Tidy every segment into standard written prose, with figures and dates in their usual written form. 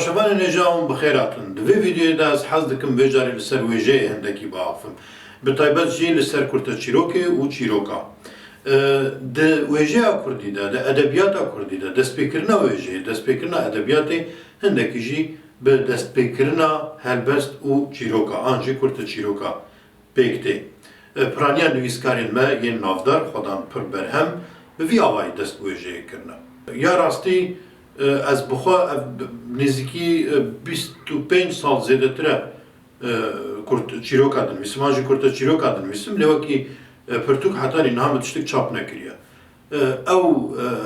باشەوانە نێژاوم بەخێراتن دوێ ڤیدیۆدا ئەس حەز دەکەم بێجارێ لەسەر وێژەیە هەندێکی باوافم بەتایبەت ژی لەسەر کورتە چیرۆکێ و چیرۆکە وێژەیە کوردیدا دە ئەدەبیاتە کوردیدا دەستپێکردنە وێژەیە دەستپێکردنە ئەدەبیاتێ هەندێکیژی بە دەستپێکردنە هەلبەست و چیرۆکە ئانژی کورتە چیرۆکە پێکتێ پرانیان نویسکارێن مە یەن ناودار خۆدان پڕ بەرهەم بڤی ئاوای دەست وێژەیەکردنە یا ڕاستی ئەس بخوا نزیکی 25 ساڵ زێدەترە چیرۆکا دەنویسم ئاژی کورتە چیرۆکا دەنویسم لێوەکی پرتوک حتانی نامە تشتێک چاپ نەکریە ئەو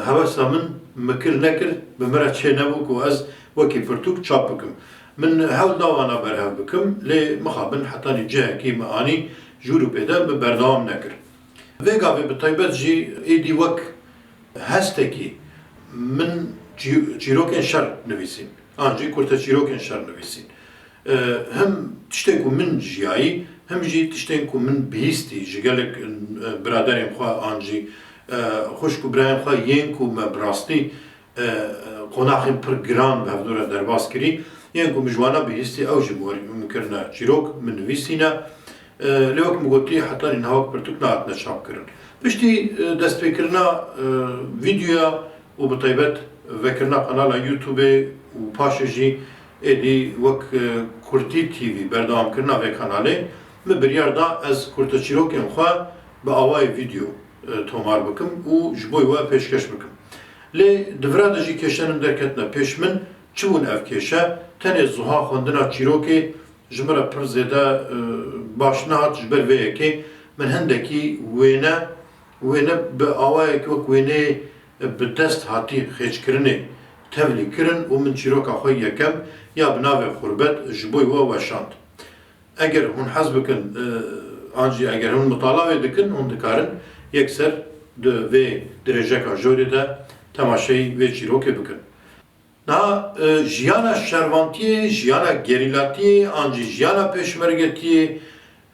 هەوەسا من مکر نەکرد بمرە چێ نەبوو و ئەس وەکی پرتوک چاپ بکەم من هەول داوانە بەرهەم بکەم لێ مخابن حتانی جەیەکی مەعانی ژوور و پێدا بەردەوام نەکرد vêgavê bi taybet jî êdî wek hestekî min çîrokên şer nivîsîn an jî kurte çîrokên şer nivîsîn hem tiştên ku min jiyayî hem jî tiştên ku min bihîstî ji gelek biraderên xwe an jî xweş ku birayên xwe yên ku me bi rastî qonaxên pir giran bi hevdûre derbas kirî yên ku mijwana bihîstî ew jî mikirine çîrok min nivîsîne لێوەک مگوتی حتانی ناوەک پرتوک نهاتنە چاپکردن پشتی دەستپێکردنا ڤیدیۆیا و بەتایبەت vekirina kanala YouTubeê û paşê jî êdî wek Kurtî TV berdewamkirina vê kanalê min biryar da ez kurte çîrokên xwe bi awayê vîdeo tomar bikim û ji bo we pêşkeş bikim lê divra de jî kêşenin derketine pêş min çi bûn ev kêşe tenê ziha xwendina çîrokê ji me re pir zêde baş nehat ji ber vê yekê min hindekî wêne bi awayekî wek wêneyê bi dest hatî xêçkirinê tevlî kirin û min çîroka xwe yekem ya bi navê xurbet ji bo we weşand eger hûn hez bikin an jî eger hûn mutalawe dikin hûn dikarin yekser di vê dirêjeka jorê de temaşeyî vê çîrokê bikin Niha jiyana şervantiyê, jiyana gerîlatiyê an jî jiyana pêşmergetiyê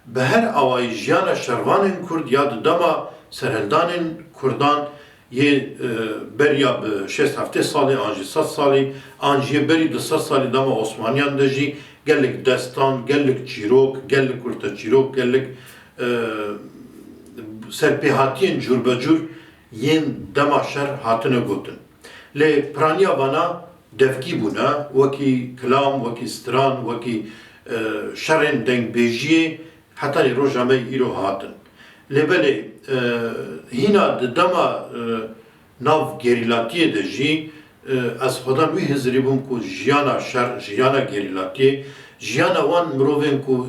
bi her awayî jiyana şervanên Kurd ya di dema serhildanên Kurdan yê beriya bi 6-7 salê an jî 100 salî an jî berî di 100 salî dema Osmaniyan de jî gelek destan, gelek çîrok, gelek kurte çîrok, gelek serpêhatiyên curbecur yên dema şer hatine gotin. Lê piraniya vana devkî bûne wekî kilam, wekî stran, wekî şerên dengbêjiyê hetanî roja me îro hatin. Lêbelê hîna di dema nav gerîlatiyê de jî ez xwedan wî hizirî bûm ku jiyana şer, jiyana gerîlatiyê, jiyana wan mirovên ku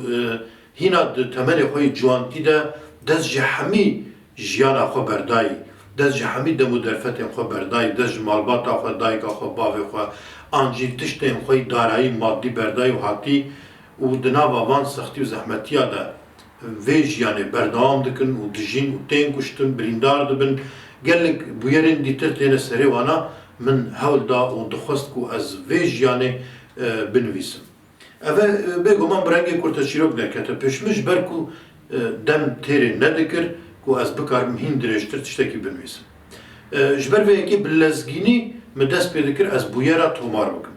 hîna di temelê xwe yê ciwantî de dest ji hemî jiyana xwe berdayî dest ji hemî dem û derfetên xwe berdayî dest ji malbata xwe dayika xwe bavê xwe an jî tiştên xwe darayî maddî berdayî û hatî û di nava van sextî û zehmetiya de vê jiyanê berdewam dikin û dijîn û tên kuştin birîndar dibin gelek bûyerên dîtir têne serê wana min hewl da û dixwest ku ez vê jiyanê binivîsim ev bêguman bi rengê kurte çîrok derkete pêş min ji ber ku dem têrê nedikir ku ez bikarim hîn dirêjtir tiştekî binivîsim ji ber vê yekê bi lezgînî min dest pê dikir ez bûyera tomar bikim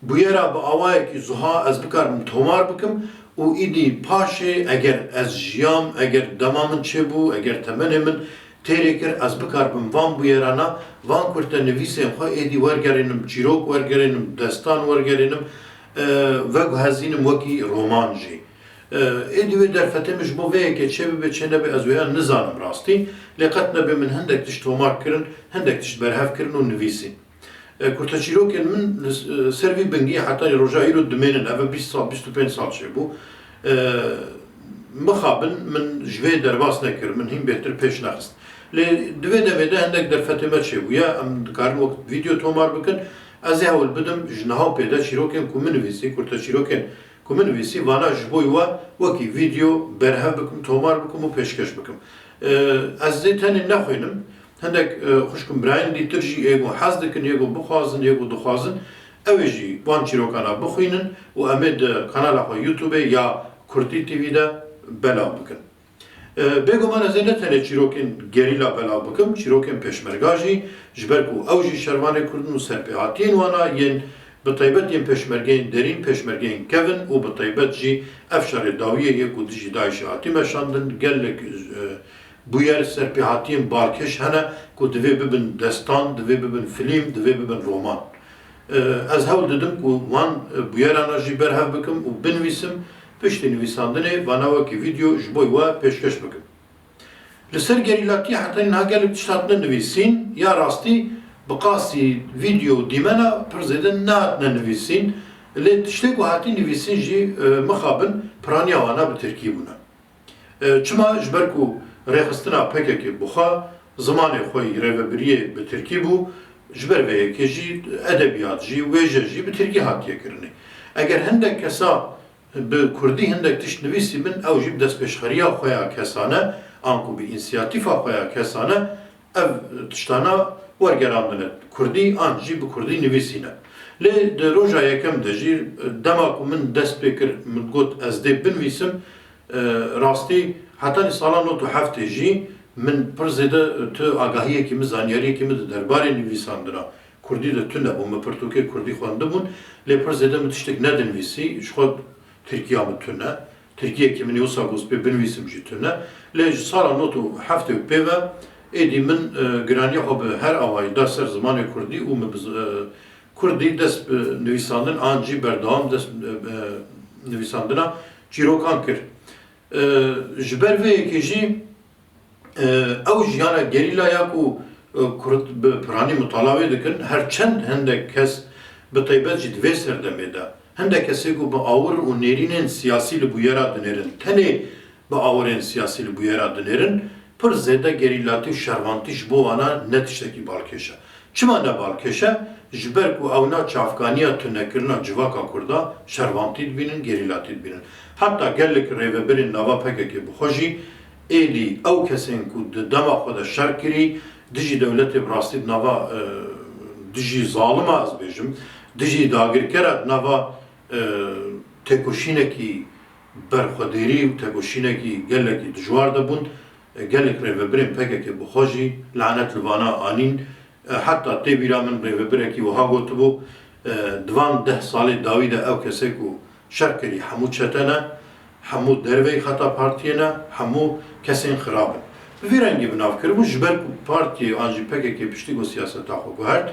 bûyera bi awayekî ziha ez bikarim tomar bikim û îdî paşê eger ez jiyam eger dema min çêbû eger temenê min têrê kir ez bikarbim van bûyerana van kurte nivîsên xwe êdî wergerênim çîrok wergerênim destan wergerênim veguhezînim wekî roman jî êdî wê derfetê min ji bo vê yekê çê bibe çê nebe ez wêya nizanim rastî lê qet nebe min hindek tişt tomar kirin hindek tişt berhev kirin û nivîsîn kurte çîrokên min ser vî bingî hetanî roja îro dimênin ev 20 sal 25 sal çêbû mixabin min ji vê derbas nekir min hîn bêhtir pêş nexist lê di vê demê de hindek derfetê me çêbûye em dikarin wek vîdeo tomar bikin ez ê hewl bidim ji niha pêde çîrokên ku min nivîsî kurte çîrokên ku min nivîsî vana ji bo we wekî vîdeo berhev bikim tomar bikim û pêşkeş bikim ez zê tenê nexwînim hindek xuşkum birayên dîtir jî êgo hez dikin êgo bixwazin êgo dixwazin ew ê jî van çîrokana bixwînin û em ê di kanala xwe YouTubeê ya Kurtî TV de belav bikin bêguman ez ê ne tenê çîrokên gerîla belav bikim çîrokên pêşmerga jî ji ber ku ew jî şervanê Kurdin û serpêhatiyên wana yên بطيبت ين پشمرگین درین پشمرگین کevin و بطيبت جی افشار داویه یک و دیجی دایش هاتی مشاندن گلک بویر سرپیهاتین بالکش هنه که دوی ببین دستان، دوی ببین فیلم، دوی ببین رومان. از هول dedim ki van buyerana jî berhev bikim û binivîsim piştî nivîsandinê vanawa ki video ji bo we pêşkeş bikim. Li ser gerîlatî heta niha gelek tişt hatine nivîsîn ya rastî bi qasî video dîmena pir zêde nehatine nivîsîn lê tiştê ku hatî nivîsîn jî mixabin piraniya wana bi Tirkî bûne. Çima ji ber ku rêxistina PKK bixwe zimanê xwe rêvebiriyê bi Tirkî bû ji ber vê yekê jî edebiyat jî wêje jî bi Tirkî hatiye kirinê. Eger hindek kesa bi Kurdî hindek tişt nivîsî bin ew jî bi destpêşxeriya xwe ya kesane an ku bi însiyatîfa xwe ya kesane ev tiştana wergerandine Kurdî an jî bi Kurdî nivîsîne. Lê di roja yekem de jî dema ku min dest pê kir min got ez dê binivîsim rastî heta sala not û heftê jî min pir zêde tu agahiyekî min zanyariyekî min di derbarê nivîsandina Kurdî de tune bû min pirtûkê Kurdî xwendibûn lê pir zêde min tiştek nedinivîsî ji xwe Tirkiya min tune Tirkiyekî min wisa goz pê binivîsim jî tune lê ji sala not û heftê û pêve êdî min giraniya xwe bi her awayî da ser zimanê Kurdî û min Kurdî dest nivîsandin an jî berdewam dest nivîsandina çîrokan kir. Ji ber vê yekê jî ew jiyana gerîlaya ku Kurd bi piranî mutalawê dikin her çend hindek kes bi taybet jî divê serdemê de hindek kesê ku bi awir û nêrînên siyasî li bûyera dinêrin tenê bi awirên siyasî li bûyera dinêrin pir zêde gerîlatî û şervantî ji bo wana ne tiştekî balkêş e. Çima ne balkêş e? Ji ber ku ew na çavkaniya tunekirina civaka Kurda şervantî dibînin, gerîlatî dibînin. Hatta gelek rêveberên nava PKK bixwe jî êdî ew kesên ku di dema xwe de şer kirî dijî dewletê bi rastî nava dijî zalima ez bêjim dijî dagirkera nava têkoşînekî berxwedêrî û têkoşînekî gelekî dijwar de bûn gelek rêveberên PKK bixwe jî lanet li vana anîn hatta tê bîra min rêveberekî wiha gotibû divan 10 salê dawî de ew kesê ku şer kirî hemû çetene hemû derveyê xeta partiyê ne hemû kesên xirab in. Bi vî rengî binav kiribû ji ber ku partiyê an jî PKK piştî got siyaseta xwe guhert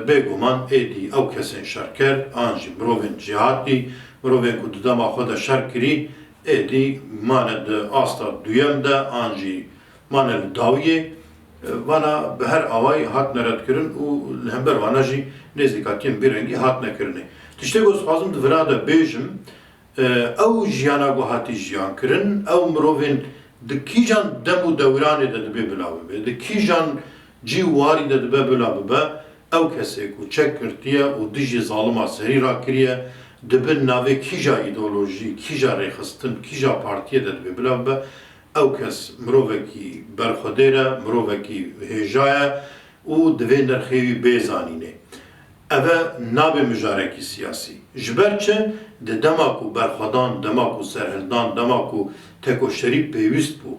bêguman êdî ew kesên şerker an jî mirovên cihatî mirovên ku di dema xwe de şer kirî êdî mane di asta duyem de an jî mane li dawiyê vana bi her awayî hatine redkirin û li hember vana jî nêzîkatiyên bî rengî hatine kirinê. Tiştê ku ez dixwazim di vira de bêjim ew jiyana ku hatî jiyan kirin ew mirovên di kîjan dem û dewranê de dibe bila bibe di kîjan cî warî de dibe bila bibe ew kesê ku çek kirtiye û dijî zalima serî rakiriye dibin navê kîja îdeolojî kîja rêxistin kîja partiyê de dibe bila bibe ew kes mirovekî berxwedêr e mirovekî hêja ye û divê nerxêwî bêzanînê. Ev nabe mijarekî siyasî. Ji ber çi di dema ku berxwedan, dema ku serhildan, dema ku tekoşerî pêwîst bû,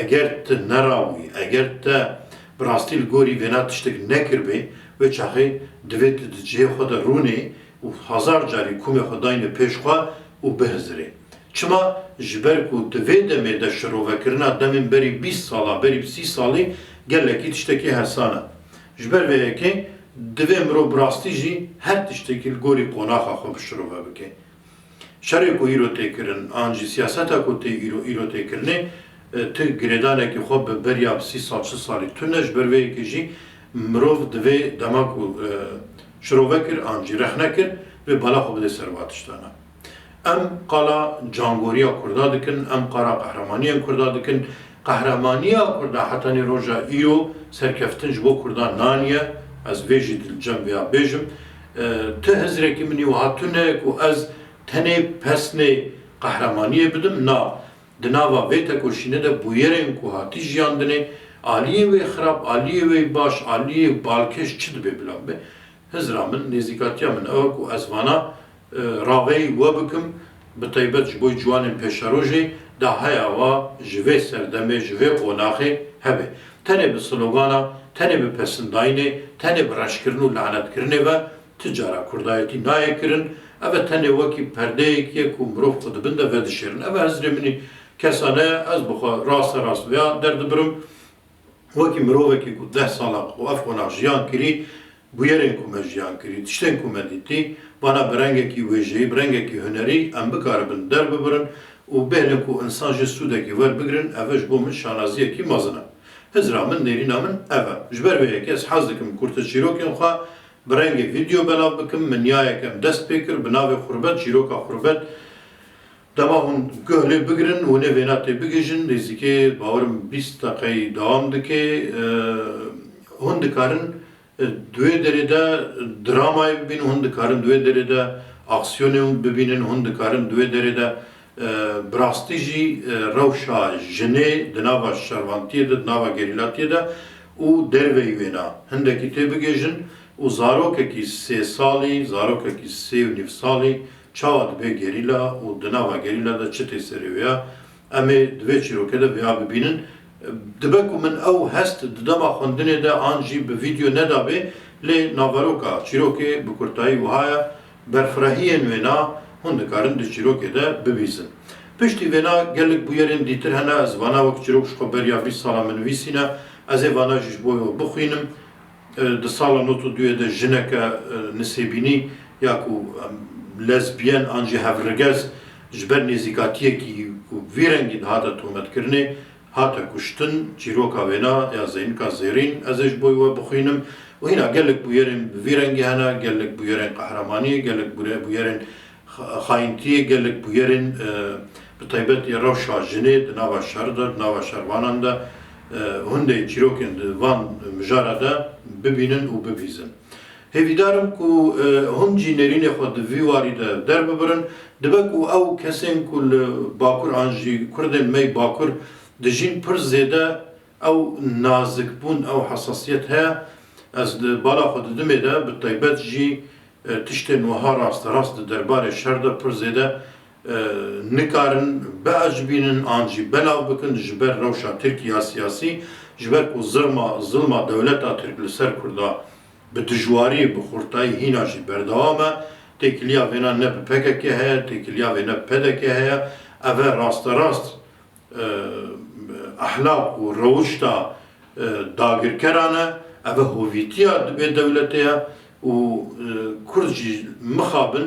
eger tu nerawî, eger te bi rastî li gorî vêna tiştek nekiribê, wê çaxê divê tu di cihê xwe de rûnê û hezar carî kumê xwe dayîne pêş xwe û bihizirê. Çima ji ber ku di vê demê de şirovekirina demên berî 20 sala, berî 30 salî gelekî tiştekî hersan e. Ji ber vê yekê divê mirov bi rastî jî her tiştekî li gorî qonaxa xwe bişirove bike. Şerê ku îro tê kirin, an jî siyaseta ku tê îro tê kirinê tu girêdanekî xwe bi beriya 30 sal 40 salî tune ji ber vê yekê jî mirov divê dema ku şirove kir an jî rexne kir vê bala xwe bide ser tiştana. Em qala cangoriya Kurda dikin, em qala qehremaniyên Kurda dikin. Qehремaniya Kurda hetanî roja îro serkeftin ji bo Kurdan naniye. Ez vê jî dilcem vêya bêjim. Ti hizrekî min wiha tune ku ez tenê pesnê qehremaniyê bidim na. Di nava vê tekoşînê de bûyerên ku hatî jiyandinê aliyê wê xirab, aliyê wê baş, aliyê balkêş çi dibe bila be. Hizra min, nêzîkatiya min ew ku ez vana raveyî we bikim bi taybet ji bo ciwanên pêşerojê da heya wa ji vê serdemê, ji vê qonaxê hebe. Tenê bi slogana, tenê bi pesindayînê, tenê bi reşkirin û lanetkirinê ve ticara kurdayeti nayê kirin, ev tenê wekî perdeyekî ku mirov xwe dibin de vedişêrin. Ev hezrê minî kesa ne ye, ez bixwe rast veya derdibirim, wekî mirovekî ku 10 sala ev xwe jiyan kirî, bûyerên ku me jiyan kirî, tiştên ku me dîtî, bana bi rengekî wêjeyî, bi rengekî hunerî em bikaribin derbibirin û bêhne ku insan ji sûdekî werbigirin, ev ji bo min şanaziyekî mezin e. Hizra min, nêrîna min ev e. Ji ber vê yekê ez hez dikim kurta çîrokên xwe bi rengê video belav bikim, min niyayek em dest pê kir bi navê xurbet, çîroka xurbet. Dema hûn guhlê bigirin, hûn ê vêna tê bigîjin, nêzîkê bawerim 20 deqeyê dewam dike. Hûn dikarin دوێ derêde dramayê bibînin, hûn dikarin duê derêde aksiyonê bibînin, hûn dikarin duê derêde bi rastî jî rewşa jinê di nava şervantiyê de, di nava gerîlatiyê de û derveyî wêna hindekî tê bigêjin û zarokekî 3 salî, zarokekî 3 salî çawa dibe gerîla û di nava gerîla de çi tê serê wê ya, em ê divê çîrokê de vêya bibînin. Dibe ku min ew hest di dema xwendinê de an jî bi video nedabê, lê navaroka çîrokê bi kurtayî wiha ye, berfirehiyên wêna hûn dikarin di çîrokê de bibîzin. Piştî wêna gelek bûyerên dîtir hene, ez vana wek çîrok ji xwe beriya 20 sala min nivîsîne, ez ê vana jî ji bo wê bixwînim. Di sala notu duyê de jineke nisêbînî ya ku lezbiyen an jî hevrigez ji ber nêzîkatiyekî ku vî rengî dihate tohmetkirinê hate kuştin, çîroka wêna ya Zeynika Zêrîn ez ê ji bo wê bixwînim û hîna gelek bûyerên bi vî rengî hene, gelek bûyerên qehremaniyê, gelek bûyerên xayintiyê, gelek bûyerên bi taybet ya rewşa jinê di nava şer de, di nava şervanan de hûndê çîrokên di van mijara de bibînin û bibîzin. Hêvîdarim ku hûn jî nêrînê xwe di vî warî de derbibirin, dibe ku ew kesên ku li Bakur an jî Kurdên me Bakur dijîn pir zêde ew nazikbûn, ew hesasiyet heye. Ez di bala xwe didimê de bi taybet jî tiştên wiha rast di derbarê şer de pir zêde nikarin beecbînin an jî belav bikin ji ber rewşa Tirkiya siyasî, ji ber ku zilma dewleta Tirk li ser Kurda bi dijwarî, bi xurtayî hîna jî berdewam e. Têkiliya wêna ne bi PKK heye, têkiliya wê ne bi PDK heye. Ev e rasterast ahlak û rewişta dagirkeran e, ev e hovîtiya divê dewletê ye û Kurd jî mixabin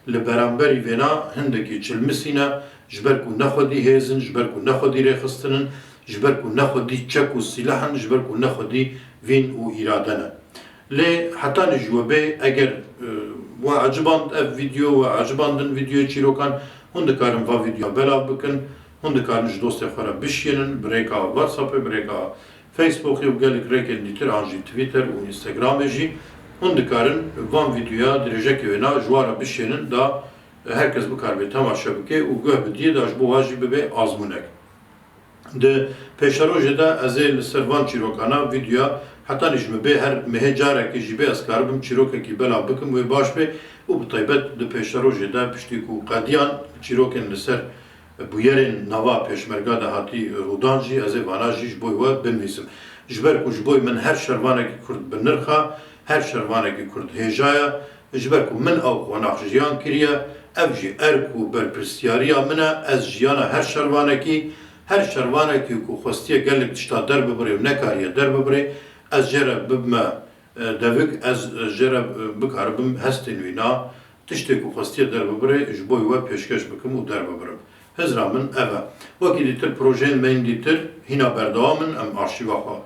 li beramberî wêna hindekî çilmisîne ji ber ku nexwedî hêzin, ji ber ku nexwedî rêxistinin, ji ber ku nexwedî çek û sîlahin, ji ber ku nexwedî vîn û îrade ne. Lê heta ji we bê eger we eciband ev video, we ecibandin videoya çîrokan, hûn dikarin va videoya belav bikin, hûn dikarin ji dostê xwe re bişînin, bi rêka WhatsAppê, bi rêka Facebookê û gelek rêkên dîtir an jî Twitter û Instagramê jî hûn dikarin van videoya dirêjekê wêna ji we re bişînin da herkes bikar bê temaşe bike û guh bidiye da ji bo we jî bibe azmûnek. Di pêşerojê de ez ê li ser van çîrokana videoya heta ji me bê her mehê carekê jî bê ez karibim çîrokekî belav bikim wê baş bê û bi taybet di pêşerojê de piştî ku qediyan çîrokên li ser bûyerên nava pêşmerga de hatî rodan jî ez ê vana jî ji bo we binivîsim. Ji ber ku ji bo min her şervanekî Kurd bi nirxa, her şervanekî Kurd hêjaya, ji ber ku min ew xwenax jiyan kiriye, ev jî erk û berpirsyariya min e, ez jiyana her şervanekî ku xwestiye gelek tişta derbibire û nekariye derbibire, ez jê re bibime devik, ez jê re bikaribim hestên wîna tiştê ku xwestiye derbibire ji bo we pêşkeş bikim û derbibirim. Hizra min ev e. Wekî dîtir projeyên me dîtir hîna berdewamin, em arşîva xwe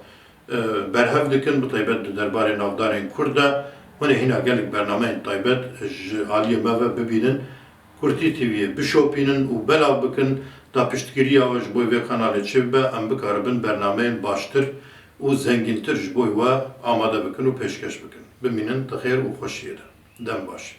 berhev dikin bi taybet di derbarê navdarên Kurd de hûn ê hîna gelek bernameyên taybet ji aliyê me ve bibînin, Kurtî TV'ye bişopînin û belav bikin da piştgiriya we ji bo vê kanalê çê bibe, em bikaribin bernameyên baştir û zengîntir ji bo we amade bikin û pêşkeş bikin. Bimînin dixêr û xweşiyê de. Dem baş.